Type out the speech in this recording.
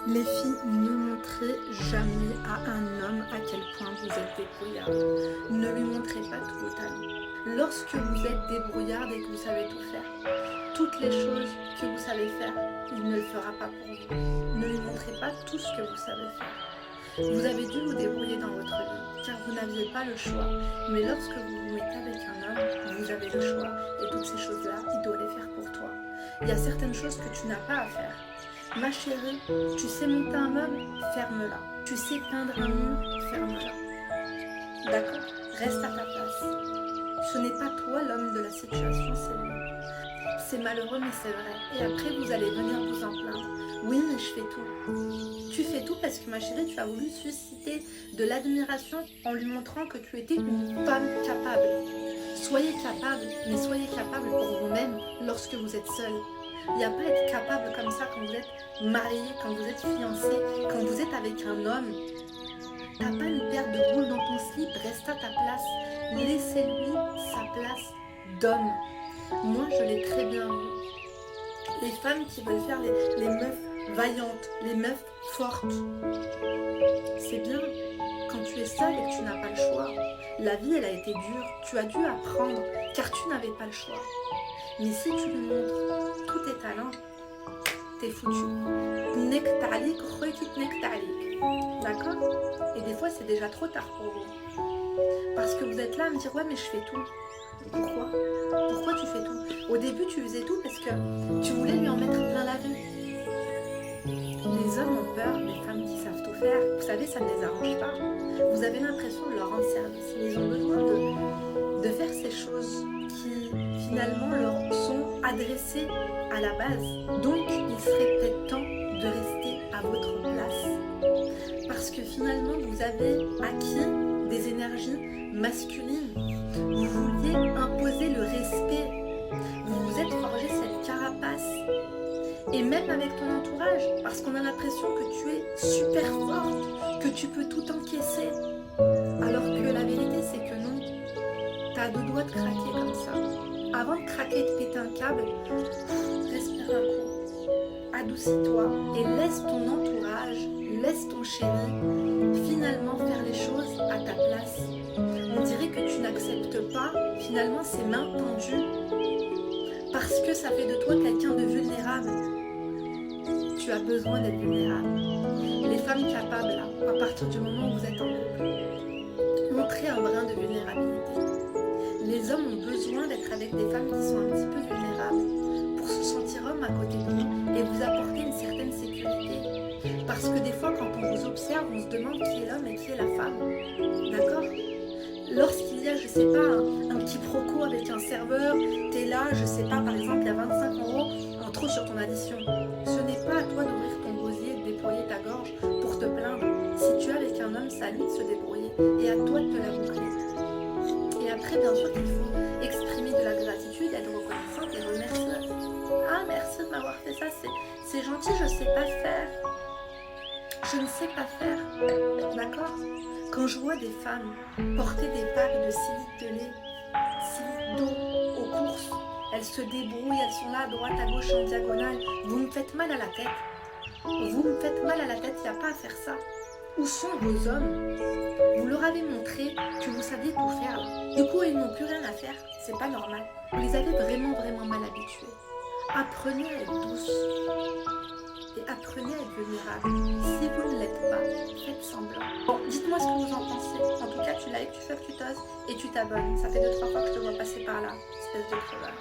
Les filles, ne montrez jamais à un homme à quel point vous êtes débrouillarde. Ne lui montrez pas tous vos talents. Lorsque vous êtes débrouillarde et que vous savez tout faire, toutes les choses que vous savez faire, il ne le fera pas pour vous. Ne lui montrez pas tout ce que vous savez faire. Vous avez dû vous débrouiller dans votre vie, car vous n'aviez pas le choix. Mais lorsque vous vous mettez avec un homme, vous avez le choix. Et toutes ces choses-là, il doit les faire pour toi. Il y a certaines choses que tu n'as pas à faire. Ma chérie, tu sais monter un meuble? Ferme-la. Tu sais peindre un mur? Ferme-la. D'accord? Reste à ta place. Ce n'est pas toi l'homme de la situation, c'est lui. C'est malheureux, mais c'est vrai. Et après, vous allez venir vous en plaindre. Oui, mais je fais tout. Tu fais tout parce que, ma chérie, tu as voulu susciter de l'admiration en lui montrant que tu étais une femme capable. Soyez capable, mais soyez capable pour vous-même lorsque vous êtes seule. Il n'y a pas à être capable comme ça quand vous êtes marié, quand vous êtes fiancé, quand vous êtes avec un homme. T'as pas une paire de boules dans ton slip, reste à ta place. Laissez-lui sa place d'homme. Moi, je l'ai très bien vu. Les femmes qui veulent faire les meufs vaillantes, les meufs fortes. C'est bien quand tu es seule et que tu n'as pas le choix. La vie, elle a été dure. Tu as dû apprendre car tu n'avais pas le choix. Mais si tu lui montres tous tes talents, t'es foutu. D'accord? Et des fois, c'est déjà trop tard pour vous. Parce que vous êtes là à me dire, ouais, mais je fais tout. Pourquoi? Pourquoi tu fais tout? Au début, tu faisais tout parce que tu voulais lui en mettre plein la vue. Les hommes ont peur des femmes qui savent tout faire. Vous savez, ça ne les arrange pas. Vous avez l'impression de leur rendre service. Ils ont besoin de faire ces choses qui, finalement, leur sont adressées à la base. Donc, il serait peut-être temps de rester à votre place. Parce que finalement, vous avez acquis des énergies masculines. Vous vouliez imposer le respect. Vous vous êtes forgé cette carapace. Et même avec ton entourage, parce qu'on a l'impression que tu es super forte, que tu peux tout encaisser. Alors que la vérité, c'est que non. T'as deux doigts de craquer comme ça. Avant de craquer, de péter un câble, respire un coup. Adoucis-toi et laisse ton entourage, laisse ton chéri finalement faire les choses à ta place. On dirait que tu n'acceptes pas, finalement c'est main tendue. Parce que ça fait de toi quelqu'un de vulnérable. Tu as besoin d'être vulnérable. Les femmes capables, là, à partir du moment où vous êtes en couple, montrez un brin de vulnérabilité. Les hommes ont besoin d'être avec des femmes qui sont un petit peu vulnérables pour se sentir homme à côté de vous et vous apporter une certaine sécurité. Parce que des fois, quand on vous observe, on se demande qui est l'homme et qui est la femme. D'accord? Lorsqu'il y a, je sais pas, un quiproquo avec un serveur, t'es là, je sais pas, par exemple, il y a 25 € en trop sur ton addition. Ce n'est pas à toi d'ouvrir ton gosier et de déployer ta gorge pour te plaindre. Si tu es avec un homme, c'est à lui de se débrouiller et à toi de te la boucler. Et après, bien sûr qu'il faut exprimer de la gratitude, être reconnaissante et remercier. Ah, merci de m'avoir fait ça, c'est gentil, je sais pas faire. Je ne sais pas faire, d'accord? Quand je vois des femmes porter des packs de 6 litres de lait, 6 litres d'eau aux courses, elles se débrouillent, elles sont là à droite, à gauche, en diagonale, vous me faites mal à la tête. Vous me faites mal à la tête, il n'y a pas à faire ça. Où sont vos hommes? Vous leur avez montré que vous saviez tout faire. Du coup, ils n'ont plus rien à faire, c'est pas normal. Vous les avez vraiment, vraiment mal habitués. Apprenez à être douce. Et apprenez à être vulnérable. Si vous ne l'êtes pas, faites semblant. Bon, dites-moi ce que vous en pensez. En tout cas, tu likes, tu fais que tu t'oses et tu t'abonnes. Ça fait 2-3 fois que je te vois passer par là, espèce de crevard.